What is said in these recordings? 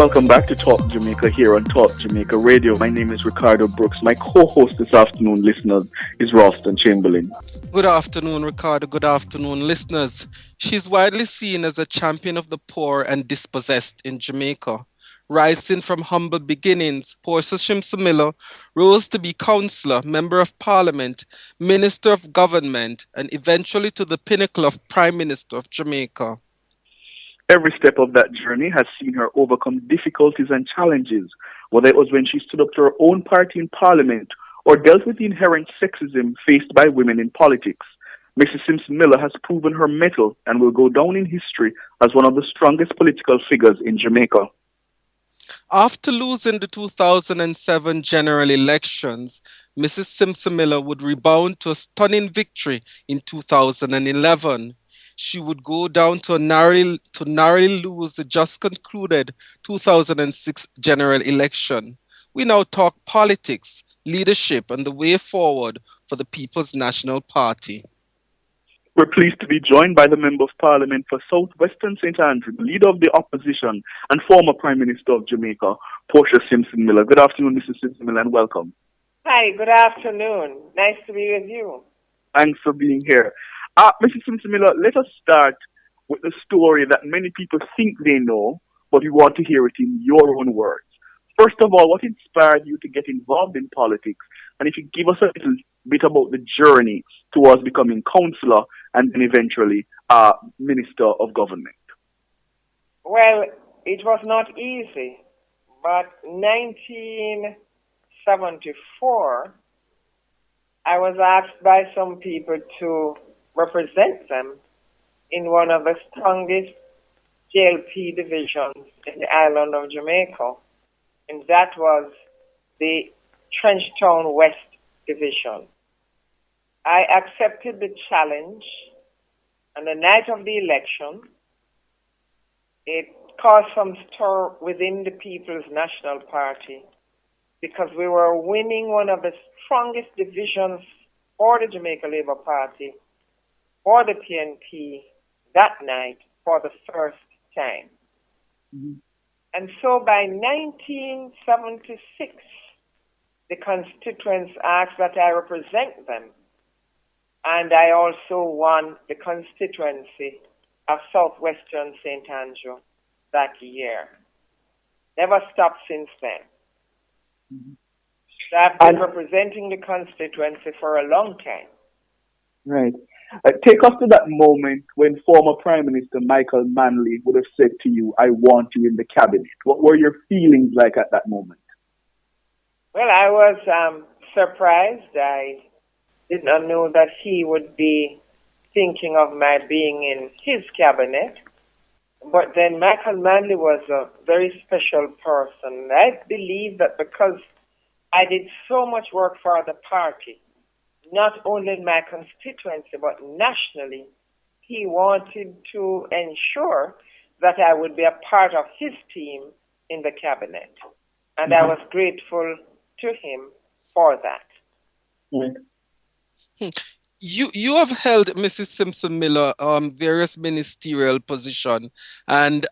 Welcome back to Talk Jamaica here on Talk Jamaica Radio. My name is Ricardo Brooks. My co-host this afternoon, listeners, is Ralston Chamberlain. Good afternoon, Ricardo. Good afternoon, listeners. She's widely seen as a champion of the poor and dispossessed in Jamaica. Rising from humble beginnings, Portia Simpson Miller rose to be councillor, member of parliament, minister of government, and eventually to the pinnacle of Prime Minister of Jamaica. Every step of that journey has seen her overcome difficulties and challenges, whether it was when she stood up to her own party in parliament or dealt with the inherent sexism faced by women in politics. Mrs. Simpson Miller has proven her mettle and will go down in history as one of the strongest political figures in Jamaica. After losing the 2007 general elections, Mrs. Simpson Miller would rebound to a stunning victory in 2011. She would go down to narrowly lose the just concluded 2006 general election. We now talk politics, leadership, and the way forward for the People's National Party. We're pleased to be joined by the Member of Parliament for Southwestern St. Andrew, leader of the opposition and former Prime Minister of Jamaica, Portia Simpson Miller. Good afternoon, Mrs. Simpson Miller, and welcome. Hi, good afternoon. Nice to be with you. Thanks for being here. Mrs. Simpson Miller, let us start with the story that many people think they know, but we want to hear it in your own words. First of all, what inspired you to get involved in politics? And if you give us a little bit about the journey towards becoming councillor and then eventually Minister of Government. Well, it was not easy, but 1974, I was asked by some people to represent them in one of the strongest JLP divisions in the island of Jamaica, and that was the Trenchtown West Division. I accepted the challenge. On the night of the election, it caused some stir within the People's National Party because we were winning one of the strongest divisions for the Jamaica Labour Party, for the PNP, that night for the first time. Mm-hmm. And so by 1976, the constituents asked that I represent them. And I also won the constituency of Southwestern St. Andrew that year. Never stopped since then. Mm-hmm. So I've been representing the constituency for a long time. Right. Take us to that moment when former Prime Minister Michael Manley would have said to you, I want you in the cabinet. What were your feelings like at that moment? Well, I was surprised. I did not know that he would be thinking of my being in his cabinet. But then Michael Manley was a very special person. I believe that because I did so much work for the party, not only in my constituency, but nationally, he wanted to ensure that I would be a part of his team in the cabinet. And I was grateful to him for that. You have held, Mrs. Simpson Miller, various ministerial positions, and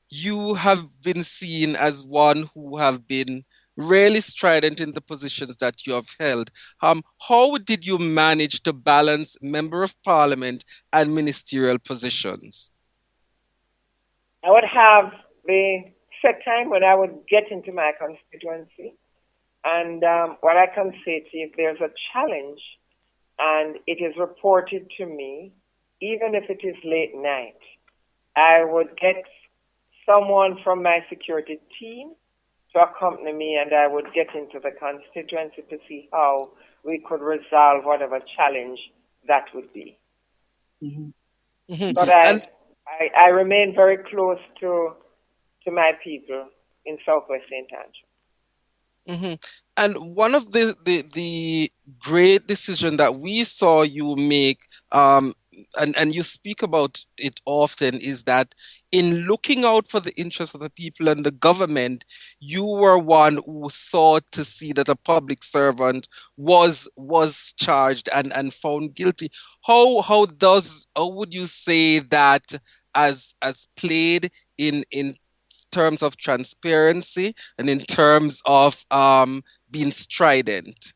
you have been seen as one who have been really strident in the positions that you have held. How did you manage to balance Member of Parliament and ministerial positions? I would have the set time when I would get into my constituency. And what I can say to you, if there's a challenge and it is reported to me, even if it is late night, I would get someone from my security team to accompany me, and I would get into the constituency to see how we could resolve whatever challenge that would be. Mm-hmm. Mm-hmm. But I remain very close to my people in Southwest St. Andrew. Mm-hmm. And one of the great decision that we saw you make, and you speak about it often, is that in looking out for the interests of the people and the government, you were one who sought to see that a public servant was charged and found guilty. How would you say that as played in terms of transparency and in terms of being strident?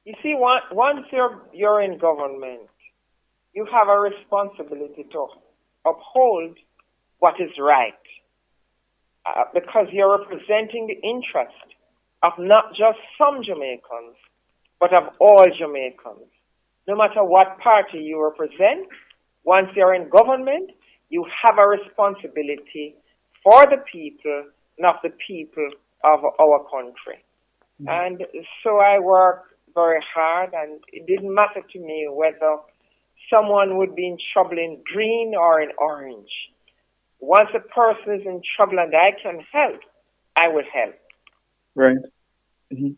You see, once you're in government, you have a responsibility to uphold what is right, because you're representing the interest of not just some Jamaicans, but of all Jamaicans. No matter what party you represent, once you're in government, you have a responsibility for the people, not the people of our country. Mm-hmm. And so I work very hard, and it didn't matter to me whether someone would be in trouble in green or in orange. Once a person is in trouble and I can help, I will help. Right. Mm-hmm.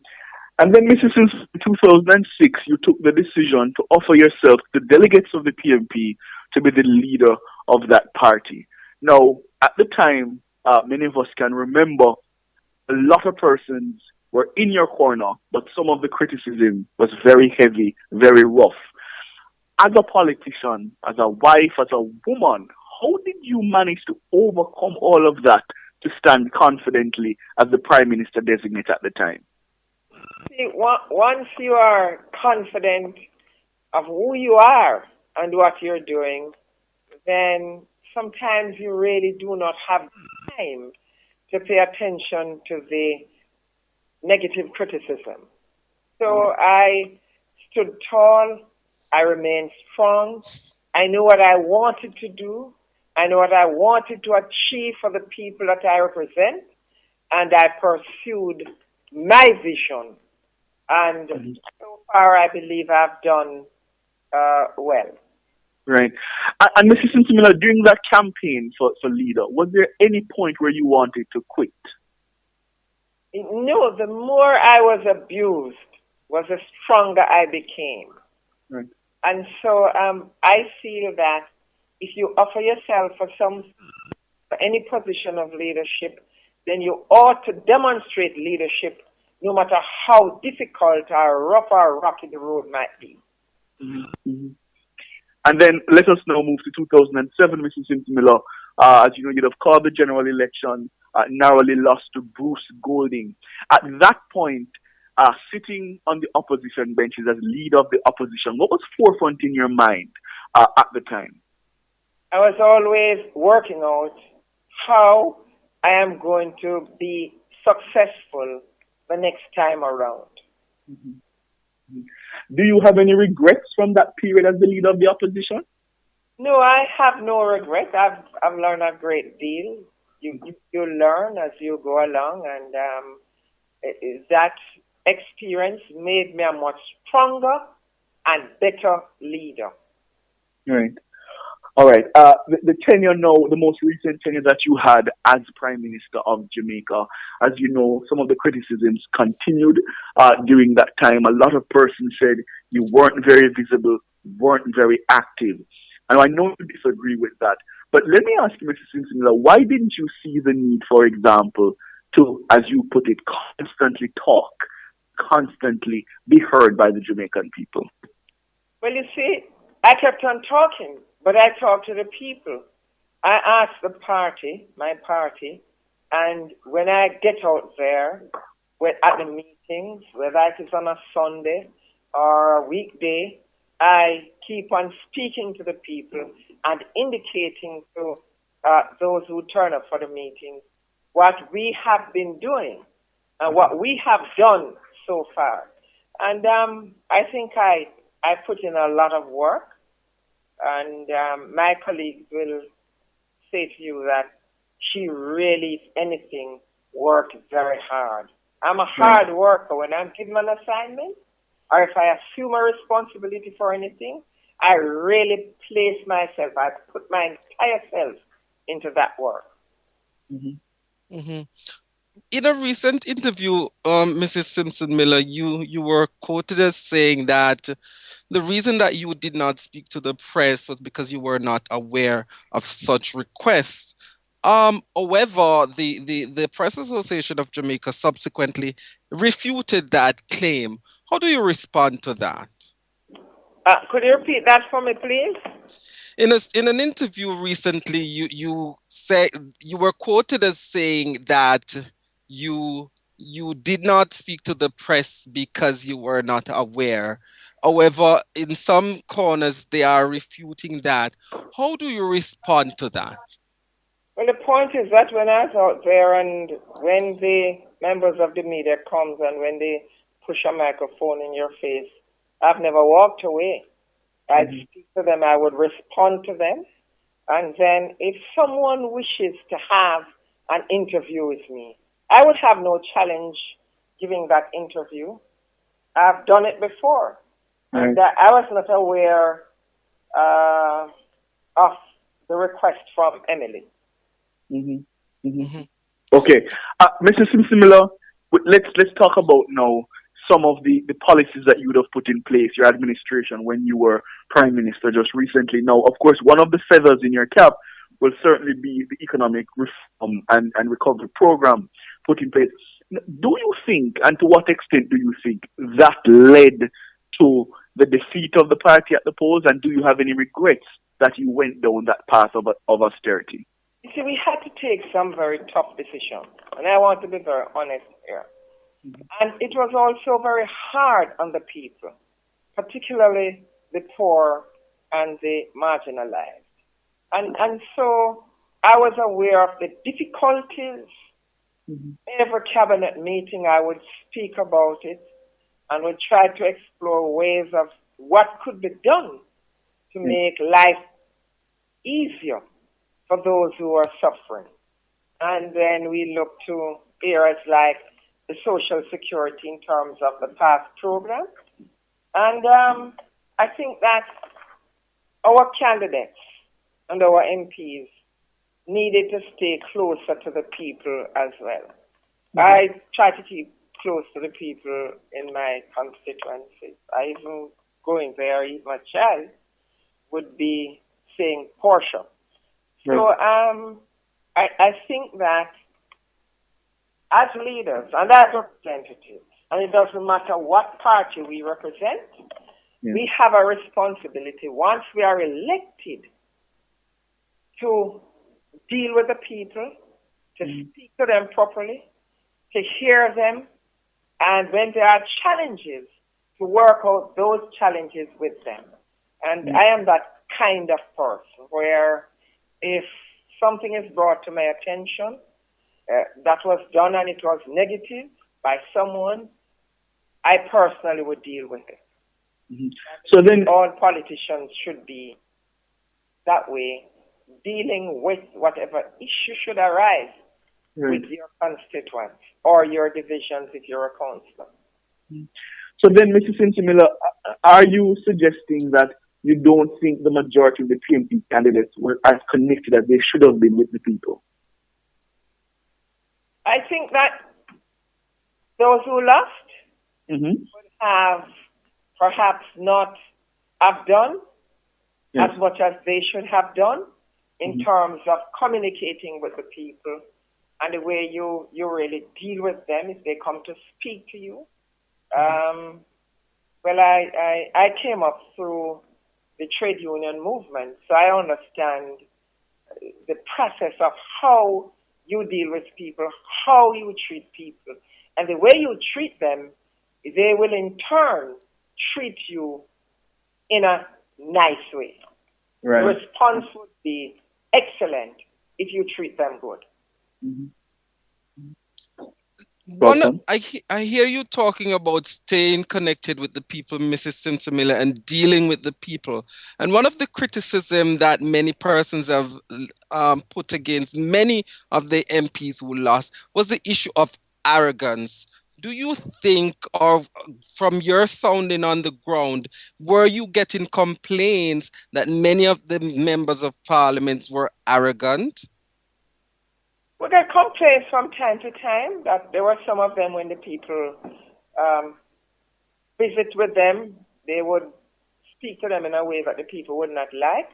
And then, Mrs. Since 2006, you took the decision to offer yourself to the delegates of the PMP to be the leader of that party. Now, at the time, many of us can remember a lot of persons were in your corner, but some of the criticism was very heavy, very rough. As a politician, as a wife, as a woman, how did you manage to overcome all of that to stand confidently as the Prime Minister designate at the time? See, once you are confident of who you are and what you're doing, then sometimes you really do not have time to pay attention to the negative criticism. So I stood tall, I remained strong, I knew what I wanted to do, I knew what I wanted to achieve for the people that I represent, and I pursued my vision. And so far, I believe I've done well. Right. And Mrs. Simpson Miller, during that campaign for leader, was there any point where you wanted to quit? No, the more I was abused, was the stronger I became. Right. And so I feel that if you offer yourself for any position of leadership, then you ought to demonstrate leadership, no matter how difficult or rough or rocky the road might be. Mm-hmm. And then let us now move to 2007, Mrs. Simpson Miller. As you know, you'd have called the general election, narrowly lost to Bruce Golding. At that point, sitting on the opposition benches as leader of the opposition, what was forefront in your mind at the time? I was always working out how I am going to be successful the next time around. Mm-hmm. Do you have any regrets from that period as the leader of the opposition? No, I have no regret. I've learned a great deal. You learn as you go along, and that experience made me a much stronger and better leader. Right. All right. The tenure now, the most recent tenure that you had as Prime Minister of Jamaica, as you know, some of the criticisms continued during that time. A lot of persons said you weren't very visible, weren't very active. And I know you disagree with that. But let me ask you, Mr. Simpson Miller, why didn't you see the need, for example, to, as you put it, constantly talk, constantly be heard by the Jamaican people? Well, you see, I kept on talking. But I talk to the people. I ask the party, my party, and when I get out there at the meetings, whether it is on a Sunday or a weekday, I keep on speaking to the people and indicating to those who turn up for the meetings what we have been doing and what we have done so far. And I think I put in a lot of work. And my colleagues will say to you that she really, if anything, worked very hard. I'm a hard worker. When I'm given an assignment, or if I assume a responsibility for anything, I really place myself, I put my entire self into that work. Mm-hmm. Mm-hmm. In a recent interview, Mrs. Simpson Miller, you were quoted as saying that the reason that you did not speak to the press was because you were not aware of such requests. However, the Press Association of Jamaica subsequently refuted that claim. How do you respond to that? Could you repeat that for me, please? In an interview recently, you were quoted as saying that you did not speak to the press because you were not aware. However, in some corners they are refuting that. How do you respond to that? Well, the point is that when I was out there and when the members of the media comes and when they push a microphone in your face, I've never walked away. I'd speak to them, I would respond to them. And then if someone wishes to have an interview with me, I would have no challenge giving that interview. I've done it before. Right. And I was not aware of the request from Emily. Okay, Mr. Simpson Miller, let's talk about now some of the policies that you would have put in place, your administration, when you were prime minister just recently. Now, of course, one of the feathers in your cap will certainly be the economic reform and recovery program put in place. Do you think, and to what extent do you think, that led to the defeat of the party at the polls, and do you have any regrets that you went down that path of austerity? You see, we had to take some very tough decisions, and I want to be very honest here. And it was also very hard on the people, particularly the poor and the marginalized. And so I was aware of the difficulties. Every cabinet meeting I would speak about it and would try to explore ways of what could be done to make life easier for those who are suffering. And then we look to areas like the Social Security in terms of the past program. And I think that our candidates and our MPs needed to stay closer to the people as well. I try to keep close to the people in my constituency. I even going there, even a child would be saying Portia. So I think that as leaders and as representatives, and it doesn't matter what party we represent, we have a responsibility once we are elected to deal with the people, to speak to them properly, to hear them, and when there are challenges, to work out those challenges with them. And I am that kind of person where if something is brought to my attention that was done and it was negative by someone, I personally would deal with it. So then all politicians should be that way, dealing with whatever issue should arise with your constituents or your divisions if you're a councillor. So then, Mr. Simpson Miller, are you suggesting that you don't think the majority of the PMP candidates were as connected as they should have been with the people? I think that those who lost would have perhaps not have done as much as they should have done in terms of communicating with the people and the way you really deal with them if they come to speak to you. Well, I came up through the trade union movement, so I understand the process of how you deal with people, how you treat people, and the way you treat them, they will in turn treat you in a nice way. Right. The response would be excellent if you treat them good. I hear you talking about staying connected with the people, Mrs. Simpson Miller, and dealing with the people. And one of the criticism that many persons have put against many of the MPs who lost was the issue of arrogance. Do you think, or from your sounding on the ground, were you getting complaints that many of the members of parliament were arrogant? We get complaints from time to time that there were some of them when the people visit with them, they would speak to them in a way that the people would not like.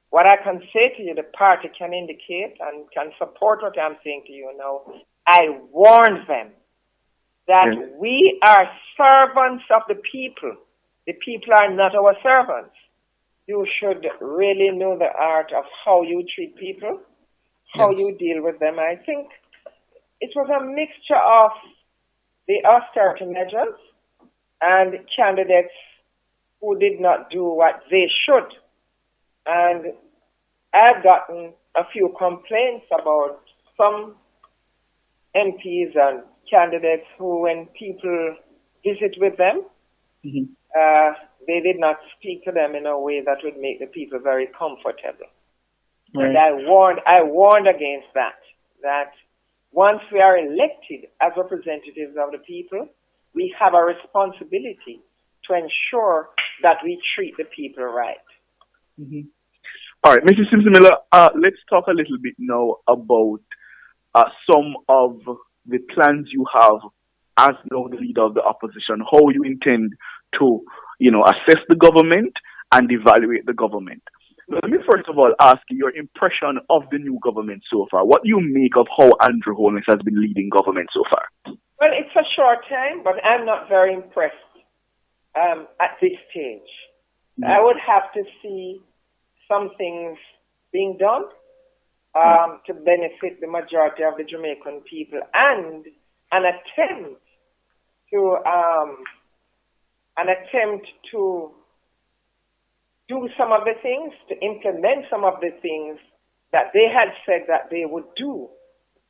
What I can say to you, the party can indicate and can support what I'm saying to you now. I warned them that we are servants of the people. The people are not our servants. you should really know the art of how you treat people, how Yes. you deal with them. I think it was a mixture of the austerity measures and candidates who did not do what they should. And I've gotten a few complaints about some MPs and candidates who, when people visit with them, Mm-hmm. they did not speak to them in a way that would make the people very comfortable. Right. And I warned against that. That once we are elected as representatives of the people, we have a responsibility to ensure that we treat the people right. Mm-hmm. All right, Mrs. Simpson Miller, let's talk a little bit now about some of the plans you have as now the leader of the opposition, how you intend to, assess the government and evaluate the government. Let me first of all ask you your impression of the new government so far. What do you make of how Andrew Holness has been leading government so far? Well, it's a short time, but I'm not very impressed at this stage. Mm-hmm. I would have to see some things being done to benefit the majority of the Jamaican people, and an attempt to do some of the things, to implement some of the things that they had said that they would do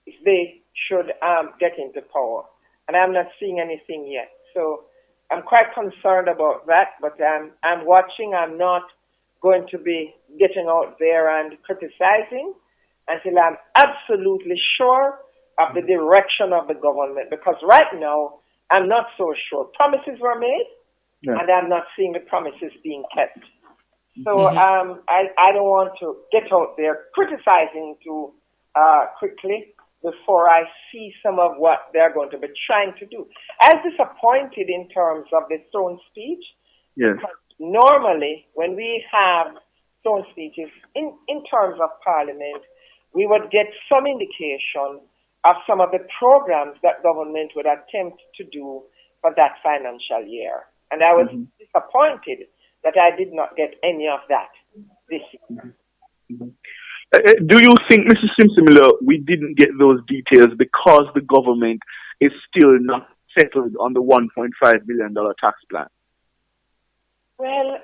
if they should get into power. And I'm not seeing anything yet. So I'm quite concerned about that, but I'm watching. I'm not going to be getting out there and criticizing until I'm absolutely sure of the direction of the government. Because right now, I'm not so sure. Promises were made, and I'm not seeing the promises being kept. So I don't want to get out there criticizing too quickly before I see some of what they're going to be trying to do. I was disappointed in terms of the throne speech. Yes. Because normally, when we have throne speeches in terms of Parliament, we would get some indication of some of the programs that government would attempt to do for that financial year. And I was disappointed that I did not get any of that this year. Mm-hmm. Do you think, Mrs. Simpson Miller, we didn't get those details because the government is still not settled on the $1.5 billion tax plan? Well,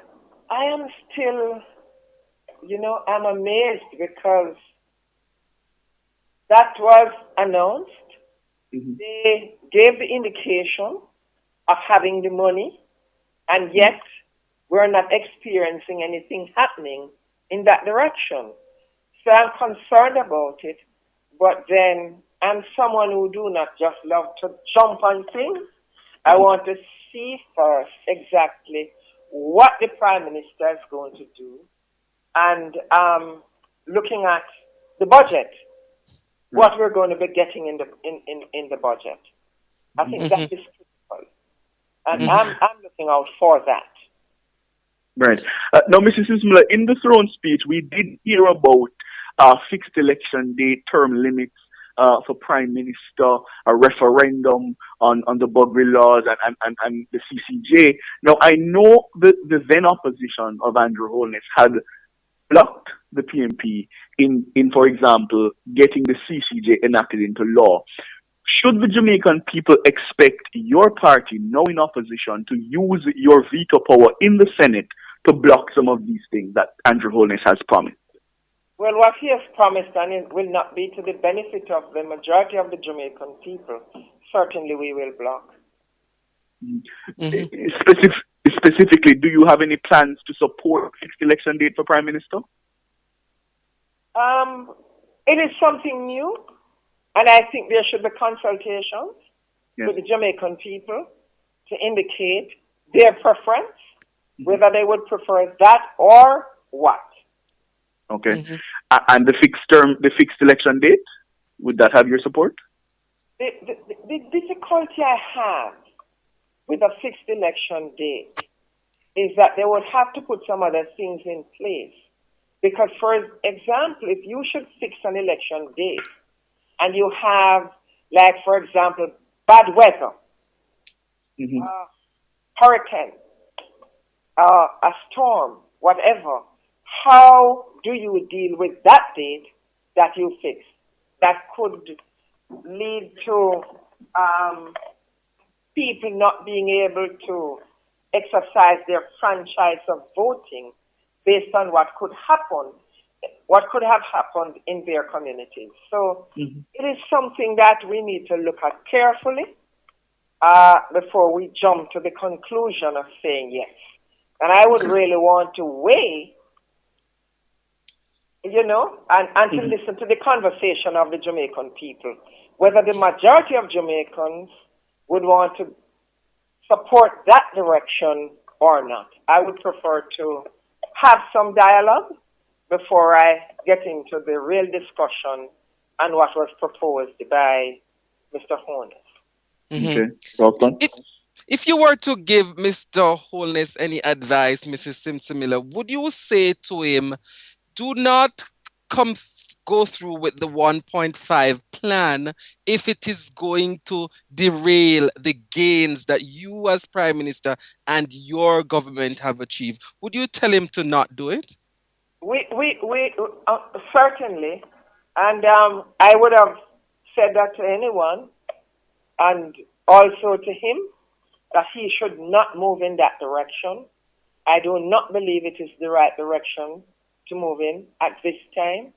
I am still, I'm amazed because that was announced. Mm-hmm. They gave the indication of having the money, and yet we're not experiencing anything happening in that direction. So I'm concerned about it, but then I'm someone who do not just love to jump on things. I want to see first exactly what the Prime Minister is going to do, and looking at the budget, what we're going to be getting in the budget. I think that is critical, and I'm looking out for that. Right. Now, Mrs. Simpson, in the throne speech, we did hear about fixed election date, term limits for Prime Minister, a referendum on the Buggery laws and the CCJ. Now, I know the then opposition of Andrew Holness had blocked the PMP in, for example, getting the CCJ enacted into law. Should the Jamaican people expect your party, now in opposition, to use your veto power in the Senate to block some of these things that Andrew Holness has promised? Well, what he has promised, and it will not be to the benefit of the majority of the Jamaican people, certainly we will block. Mm-hmm. Specifically, do you have any plans to support a fixed election date for Prime Minister? It is something new, and I think there should be consultations with the Jamaican people to indicate their preference, whether they would prefer that or what. Okay. And the fixed election date, would that have your support? The difficulty I have with a fixed election date is that they would have to put some other things in place. Because, for example, if you should fix an election date and you have, like, for example, bad weather, hurricane, a storm, whatever. How do you deal with that date that you fixed that could lead to people not being able to exercise their franchise of voting based on what could have happened in their communities. So it is something that we need to look at carefully before we jump to the conclusion of saying yes. And I would really want to weigh, and to listen to the conversation of the Jamaican people, whether the majority of Jamaicans would want to support that direction or not. I would prefer to have some dialogue before I get into the real discussion on what was proposed by Mr. Holness. Okay, welcome. If you were to give Mr. Holness any advice, Mrs. Simpson Miller, would you say to him, do not go through with the 1.5 plan if it is going to derail the gains that you as Prime Minister and your government have achieved? Would you tell him to not do it? We certainly, and I would have said that to anyone, and also to him, that he should not move in that direction. I do not believe it is the right direction to move in at this time.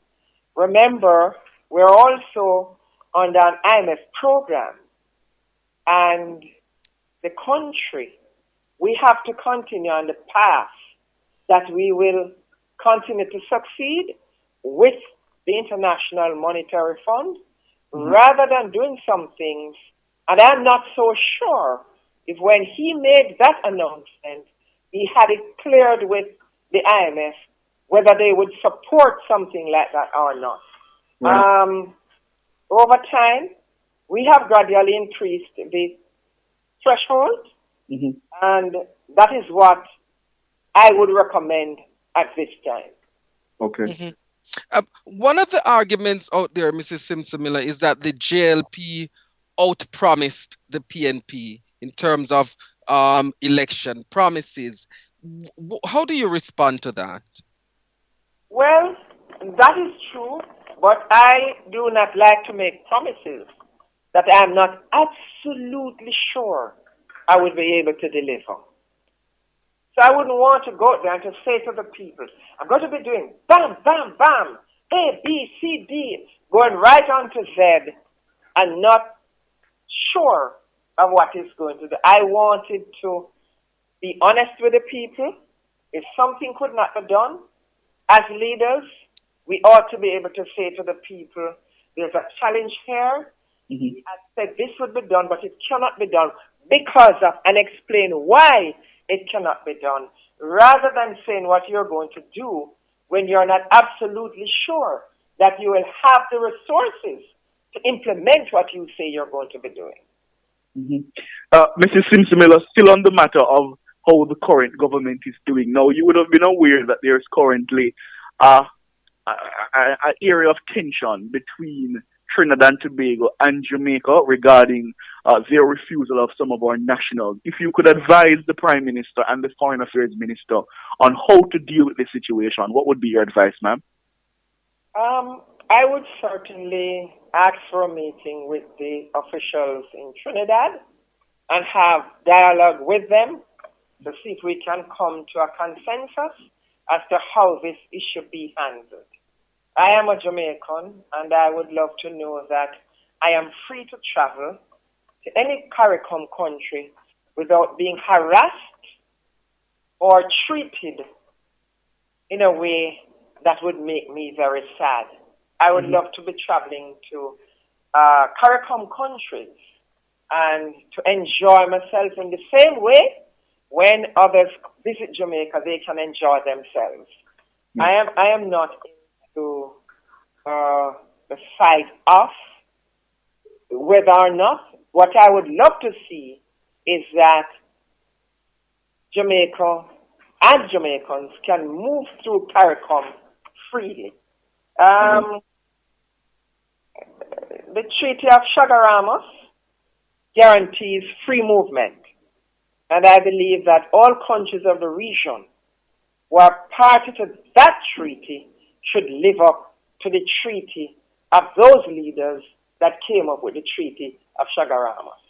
Remember, we're also under an IMF program, and the country, we have to continue on the path that we will continue to succeed with the International Monetary Fund, rather than doing some things. And I'm not so sure if when he made that announcement, he had it cleared with the IMF whether they would support something like that or not. Right. Over time, we have gradually increased the threshold, and that is what I would recommend at this time. Okay. One of the arguments out there, Mrs. Simpson Miller, is that the JLP outpromised the PNP in terms of election promises. How do you respond to that? Well, that is true, but I do not like to make promises that I am not absolutely sure I will be able to deliver. So I wouldn't want to go there and to say to the people, I'm going to be doing bam, bam, bam, A, B, C, D, going right on to Z, and not sure of what it's going to do. I wanted to be honest with the people. If something could not be done, as leaders, we ought to be able to say to the people, there's a challenge here. I said this would be done, but it cannot be done because of, and explain why it cannot be done, rather than saying what you're going to do when you're not absolutely sure that you will have the resources to implement what you say you're going to be doing. Mrs. Simpson Miller, still on the matter of how the current government is doing. Now, you would have been aware that there is currently an area of tension between Trinidad and Tobago and Jamaica regarding their refusal of some of our nationals. If you could advise the Prime Minister and the Foreign Affairs Minister on how to deal with this situation, what would be your advice, ma'am? I would certainly ask for a meeting with the officials in Trinidad and have dialogue with them to see if we can come to a consensus as to how this issue be handled. I am a Jamaican, and I would love to know that I am free to travel to any CARICOM country without being harassed or treated in a way that would make me very sad. I would love to be traveling to CARICOM countries and to enjoy myself in the same way when others visit Jamaica, they can enjoy themselves. I am not into the fight off whether or not. What I would love to see is that Jamaica and Jamaicans can move through CARICOM freely. The Treaty of Chaguaramas guarantees free movement, and I believe that all countries of the region who are party to that treaty should live up to the treaty of those leaders that came up with the Treaty of Chaguaramas.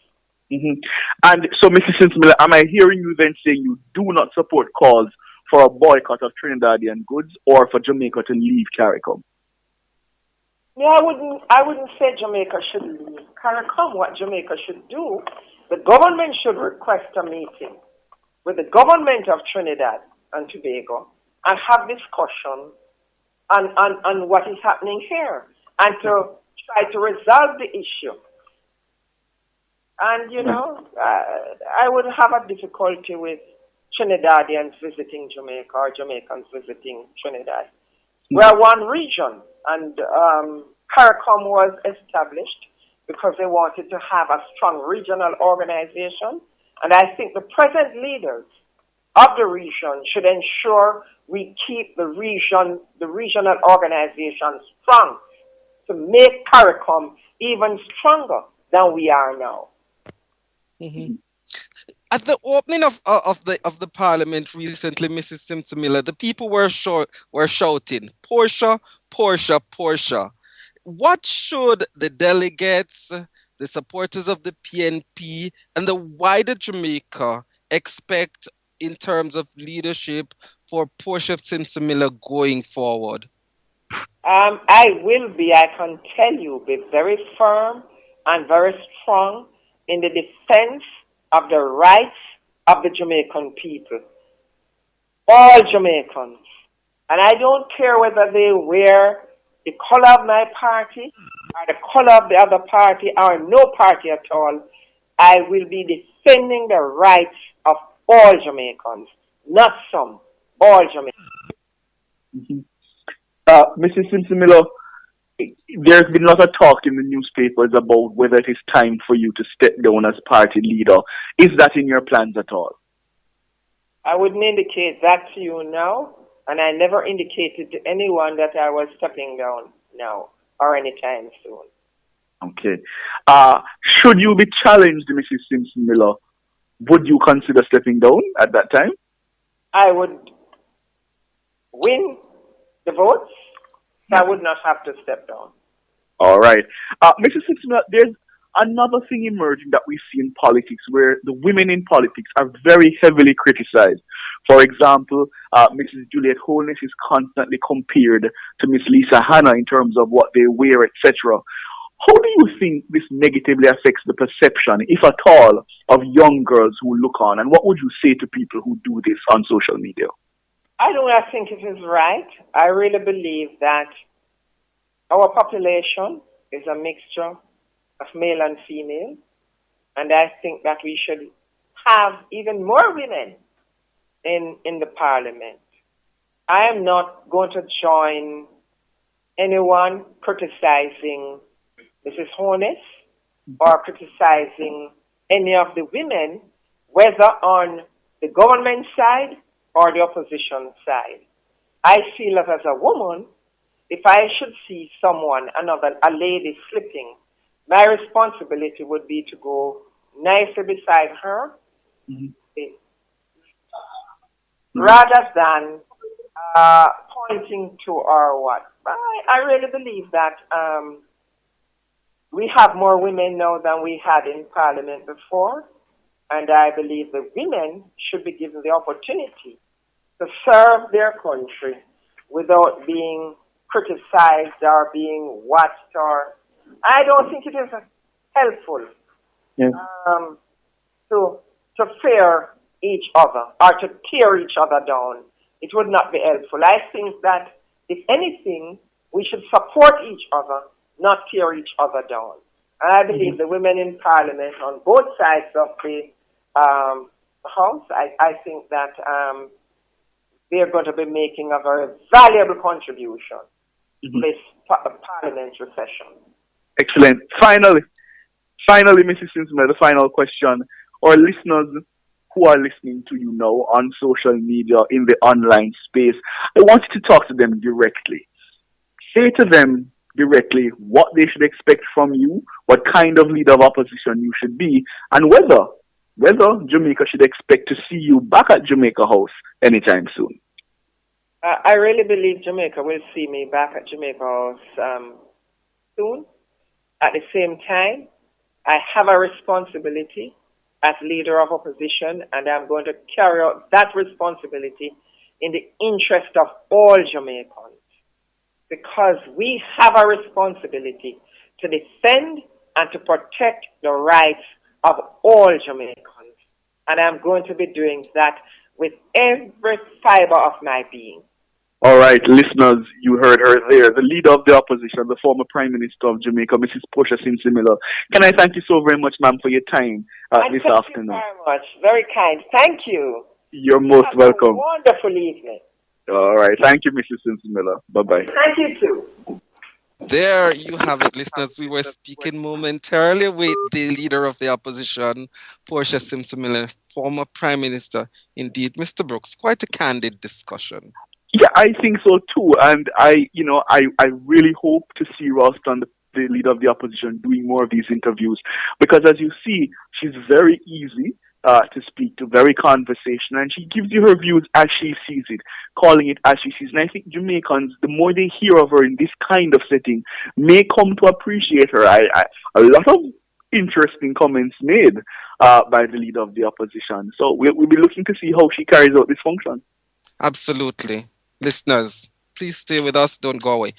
Mm-hmm. And so, Mrs. Simpson Miller, am I hearing you then saying you do not support calls for a boycott of Trinidadian goods or for Jamaica to leave CARICOM? Yeah, I wouldn't say Jamaica should leave CARICOM. What Jamaica should do, the government should request a meeting with the government of Trinidad and Tobago and have discussion on what is happening here and to try to resolve the issue. And, I would have a difficulty with Trinidadians visiting Jamaica or Jamaicans visiting Trinidad. We are one region, and CARICOM was established because they wanted to have a strong regional organization. And I think the present leaders of the region should ensure we keep the regional organization strong to make CARICOM even stronger than we are now. Mm-hmm. At the opening of the parliament recently, Mrs. Simpson Miller, the people were shouting, "Portia, Portia, Portia." What should the delegates, the supporters of the PNP, and the wider Jamaica expect in terms of leadership for Portia Simpson Miller going forward? I can tell you, be very firm and very strong in the defense of the rights of the Jamaican people. All Jamaicans. And I don't care whether they wear the color of my party or the color of the other party or no party at all. I will be defending the rights of all Jamaicans, not some, all Jamaicans. Mm-hmm. Mrs. Simpson Miller, there's been a lot of talk in the newspapers about whether it is time for you to step down as party leader. Is that in your plans at all? I wouldn't indicate that to you now, and I never indicated to anyone that I was stepping down now or anytime soon. Okay. Should you be challenged, Mrs. Simpson Miller, would you consider stepping down at that time? I would win the votes. I would not have to step down. All right. Mrs. Simpson, there's another thing emerging that we see in politics where the women in politics are very heavily criticized. For example, Mrs. Juliet Holness is constantly compared to Miss Lisa Hanna in terms of what they wear, etc. How do you think this negatively affects the perception, if at all, of young girls who look on? And what would you say to people who do this on social media? I do not think it is right. I really believe that our population is a mixture of male and female, and I think that we should have even more women in the parliament. I am not going to join anyone criticizing Mrs. Holness or criticizing any of the women, whether on the government side or the opposition side. I feel that as a woman, if I should see a lady slipping, my responsibility would be to go nicely beside her, rather than pointing to her what. I really believe that we have more women now than we had in Parliament before, and I believe the women should be given the opportunity to serve their country without being criticized or being watched. Or I don't think it is helpful to fear each other or to tear each other down. It would not be helpful. I think that if anything, we should support each other, not tear each other down. And I believe the women in Parliament on both sides of the House, I think that they're going to be making a very valuable contribution to this parliamentary session. Excellent. Finally, Mrs. Simpson, the final question. Our listeners who are listening to you now on social media, in the online space, I want you to talk to them directly. Say to them directly what they should expect from you, what kind of leader of opposition you should be, and whether Jamaica should expect to see you back at Jamaica House anytime soon. I really believe Jamaica will see me back at Jamaica House soon. At the same time, I have a responsibility as leader of opposition, and I'm going to carry out that responsibility in the interest of all Jamaicans, because we have a responsibility to defend and to protect the rights of all Jamaicans. And I'm going to be doing that with every fiber of my being. All right, listeners, you heard her there, the leader of the opposition, the former Prime Minister of Jamaica, Mrs. Portia Simpson Miller. Can I thank you so very much, ma'am, for your time this thank afternoon? Thank you very much. Very kind. Thank you. You're most Have welcome. A wonderful evening. All right. Thank you, Mrs. Simpson Miller. Bye-bye. Thank you, too. There you have it, listeners. We were speaking momentarily with the leader of the opposition, Portia Simpson Miller, former Prime Minister. Indeed, Mr. Brooks, quite a candid discussion. Yeah, I think so too. And I really hope to see Ralston, the leader of the opposition, doing more of these interviews, because as you see, she's very easy to speak to, very conversational, and she gives you her views as she sees it, calling it as she sees it. And I think Jamaicans, the more they hear of her in this kind of setting, may come to appreciate her. A lot of interesting comments made by the leader of the opposition. So we'll be looking to see how she carries out this function. Absolutely. Listeners, please stay with us. Don't go away.